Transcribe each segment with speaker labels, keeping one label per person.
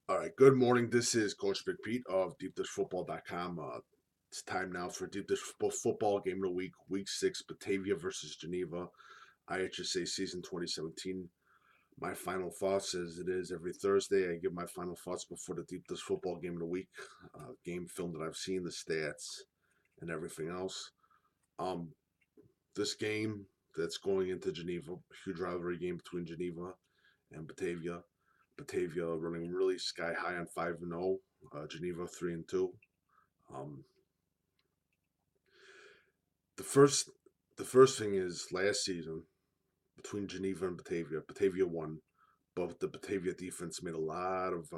Speaker 1: All right, good morning. This is Coach Big Pete of DeepDishFootball.com. It's time now for Deep Dish Football Game of the Week, Week 6, Batavia versus Geneva, IHSA Season 2017. My final thoughts, as it is every Thursday, I give my final thoughts before the Deep Dish Football Game of the Week, game film that I've seen, the stats, and everything else. Um, this game that's going into Geneva, huge rivalry game between Geneva and Batavia. Batavia running really sky high on 5-0. Geneva 3-2. Um, the first the first thing is last season between Geneva and Batavia. Batavia won, but the Batavia defense made a lot of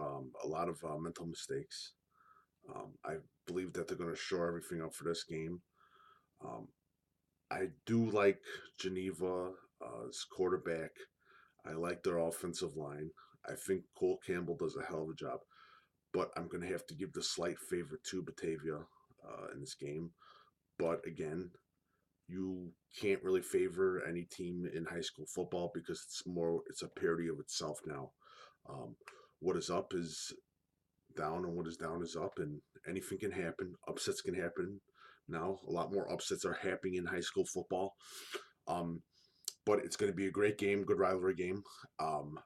Speaker 1: mental mistakes. I believe that they're going to shore everything up for this game. Um, I do like Geneva's quarterback. I like their offensive line. I think Cole Campbell does a hell of a job. But I'm going to have to give the slight favor to Batavia in this game. But again, you can't really favor any team in high school football because it's a parody of itself now. Um, what is up is down, and what is down is up, and anything can happen. Upsets can happen now. A lot more upsets are happening in high school football. Um, but it's going to be a great game, good rivalry game. Um,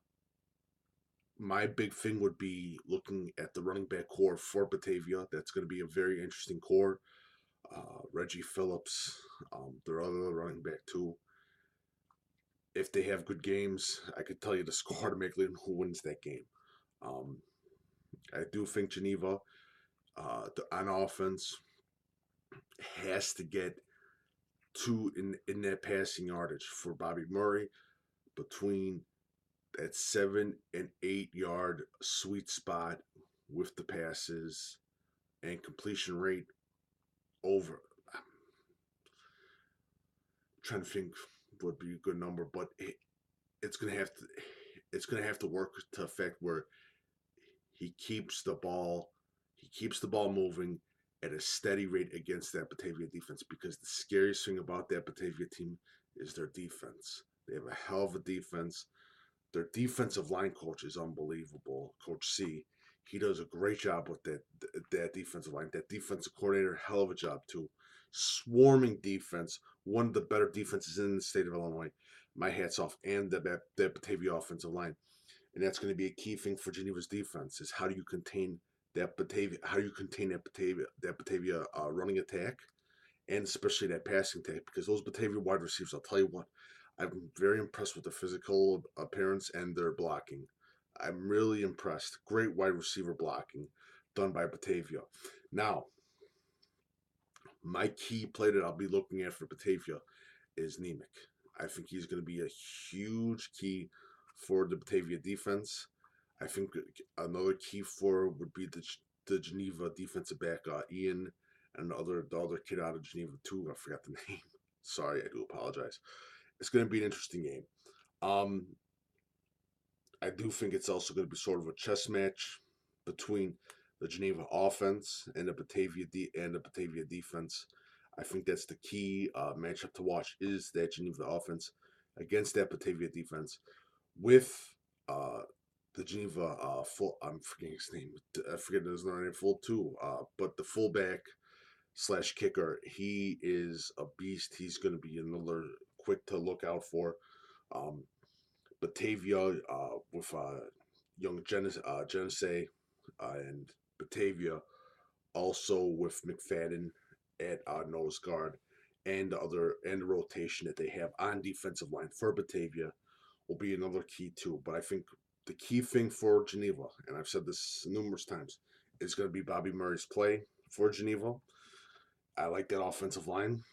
Speaker 1: my big thing would be looking at the running back core for Batavia. That's going to be a very interesting core. Reggie Phillips, their other running back too. If they have good games, I could tell you the score automatically and who wins that game. Um, I do think Geneva, on offense, has to get two in that passing yardage for Bobby Murray between that 7 and 8 yard sweet spot with the passes and completion rate over. I'm trying to think would be a good number, but it's gonna have to work to effect where he keeps the ball moving at a steady rate against that Batavia defense, because the scariest thing about that Batavia team is their defense. They have a hell of a defense. Their defensive line coach is unbelievable, Coach C. He does a great job with that defensive line. That defensive coordinator, hell of a job too. Swarming defense, one of the better defenses in the state of Illinois. My hats off, and that Batavia offensive line, and that's going to be a key thing for Geneva's defense. Is how do you contain that Batavia? How do you contain that Batavia running attack, and especially that passing attack? Because those Batavia wide receivers, I'll tell you what, I'm very impressed with their physical appearance and their blocking. I'm really impressed. Great wide receiver blocking done by Batavia. Now, my key play that I'll be looking at for Batavia is Nemec. I think he's going to be a huge key for the Batavia defense. I think another key for would be the Geneva defensive back, Ian, and the other kid out of Geneva too. I forgot the name. Sorry, I do apologize. It's going to be an interesting game. Um, I do think it's also going to be sort of a chess match between the Geneva offense and the Batavia defense. I think that's the key matchup to watch, is that Geneva offense against that Batavia defense with uh, the Geneva full. I'm forgetting his name. I forget his name full too. But the fullback slash kicker, he is a beast. He's going to be another quick to look out for. Um, Batavia with young Genesee and Batavia, also with McFadden at nose guard, and the rotation that they have on defensive line for Batavia will be another key too. But I think the key thing for Geneva, and I've said this numerous times, is going to be Bobby Murray's play for Geneva. I like that offensive line.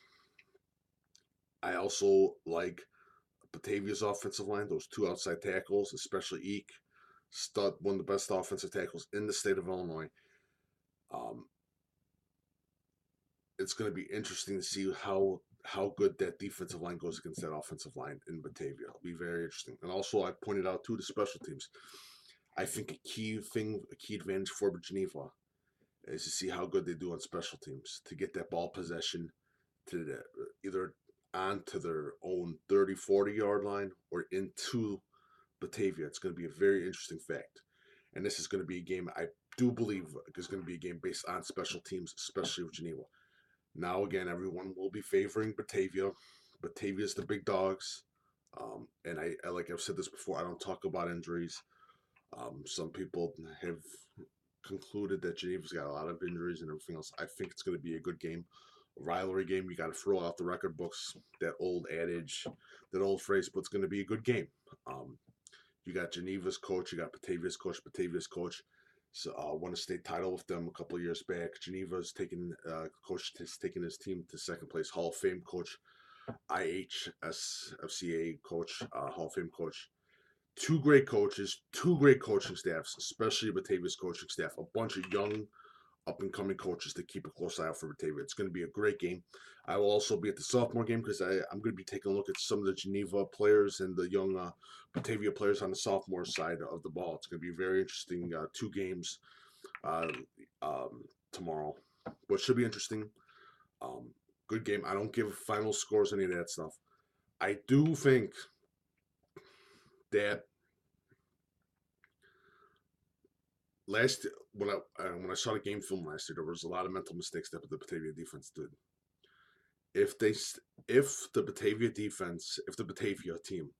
Speaker 1: I also like Batavia's offensive line, those two outside tackles, especially Eek, stud, one of the best offensive tackles in the state of Illinois. Um, it's going to be interesting to see how good that defensive line goes against that offensive line in Batavia. It'll be very interesting. And also, I pointed out too the special teams. I think a key advantage for Geneva is to see how good they do on special teams to get that ball possession to either onto their own 30, 40 yard line or into Batavia. It's going to be a very interesting fact. and this is going to be a game I do believe is going to be a game based on special teams, especially with Geneva. Now again, everyone will be favoring Batavia. Batavia's the big dogs, and I like I've said this before. I don't talk about injuries. Some people have concluded that Geneva's got a lot of injuries and everything else. I think it's going to be a good game, a rivalry game. You got to throw out the record books, that old adage, that old phrase, but it's going to be a good game. Um, you got Geneva's coach, you got Batavia's coach. Batavia's coach so, won a state title with them a couple of years back. Geneva's taken coach has taken his team to second place. Hall of Fame coach, IHSFCA coach, Hall of Fame coach. Two great coaches, two great coaching staffs, especially Batavia's coaching staff. A bunch of young, up and coming coaches to keep a close eye out for Batavia. It's going to be a great game. I will also be at the sophomore game because I'm going to be taking a look at some of the Geneva players and the young Batavia players on the sophomore side of the ball. It's going to be very interesting. Two games uh, tomorrow, but should be interesting. Um, Good game. I don't give final scores, any of that stuff. I do think that last when I saw the game film last year, there was a lot of mental mistakes that the Batavia defense did. If they if the Batavia defense, if the Batavia team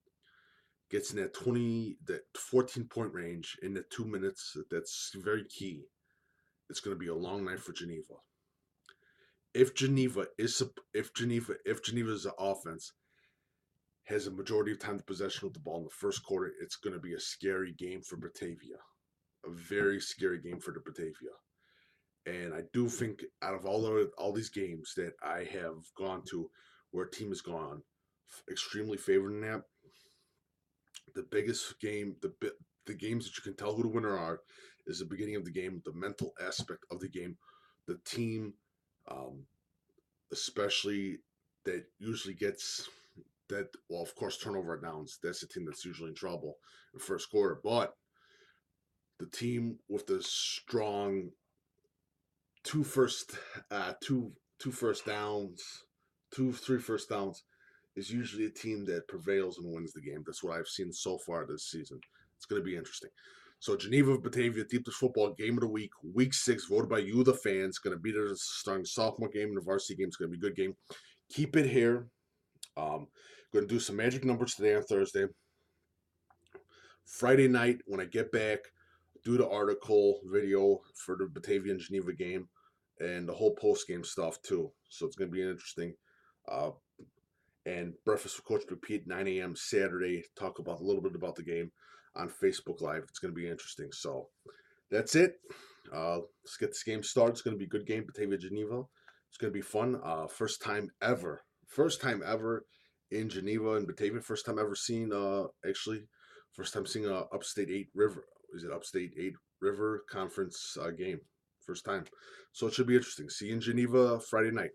Speaker 1: gets in that 14-point range in the 2 minutes, that's very key. It's going to be a long night for Geneva. If Geneva's offense has a majority of time of possession with the ball in the first quarter, it's going to be a scary game for Batavia. A very scary game for the Batavia. And I do think out of all these games that I have gone to where a team has gone extremely favored in that, the biggest game, the games that you can tell who the winner are, is the beginning of the game, the mental aspect of the game, the team, um, especially that usually gets that. Well, of course, turnover downs. That's the team that's usually in trouble in the first quarter. But the team with the strong two first, two first downs, three first downs is usually a team that prevails and wins the game. That's what I've seen so far this season. It's going to be interesting. So Geneva Batavia Deep Dish Football Game of the Week 6, voted by you, the fans. Going to be their starting sophomore game and the varsity game. It's going to be a good game. Keep it here. Going to do some magic numbers today on Thursday. Friday night when I get back, do the article video for the Batavia and Geneva game and the whole post game stuff too. So it's going to be interesting. Uh, and Breakfast with Coach McPete, 9 a.m. Saturday. Talk about a little bit about the game on Facebook Live. It's going to be interesting. So that's it. Let's get this game started. It's going to be a good game, Batavia Geneva. It's going to be fun. First time ever in Geneva and Batavia. First time ever seeing first time seeing a Upstate 8 River. Is it Upstate 8 River Conference game? First time. So it should be interesting. See you in Geneva Friday night.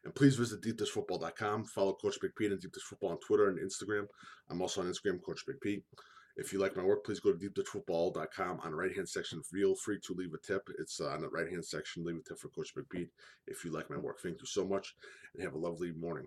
Speaker 1: And please visit deepdishfootball.com. Follow Coach Big Pete and Deep Dish Football on Twitter and Instagram. I'm also on Instagram, Coach Big Pete. If you like my work, please go to deepdishfootball.com. On the right-hand section, feel free to leave a tip. It's on the right-hand section. Leave a tip for Coach Big Pete if you like my work. Thank you so much, and have a lovely morning.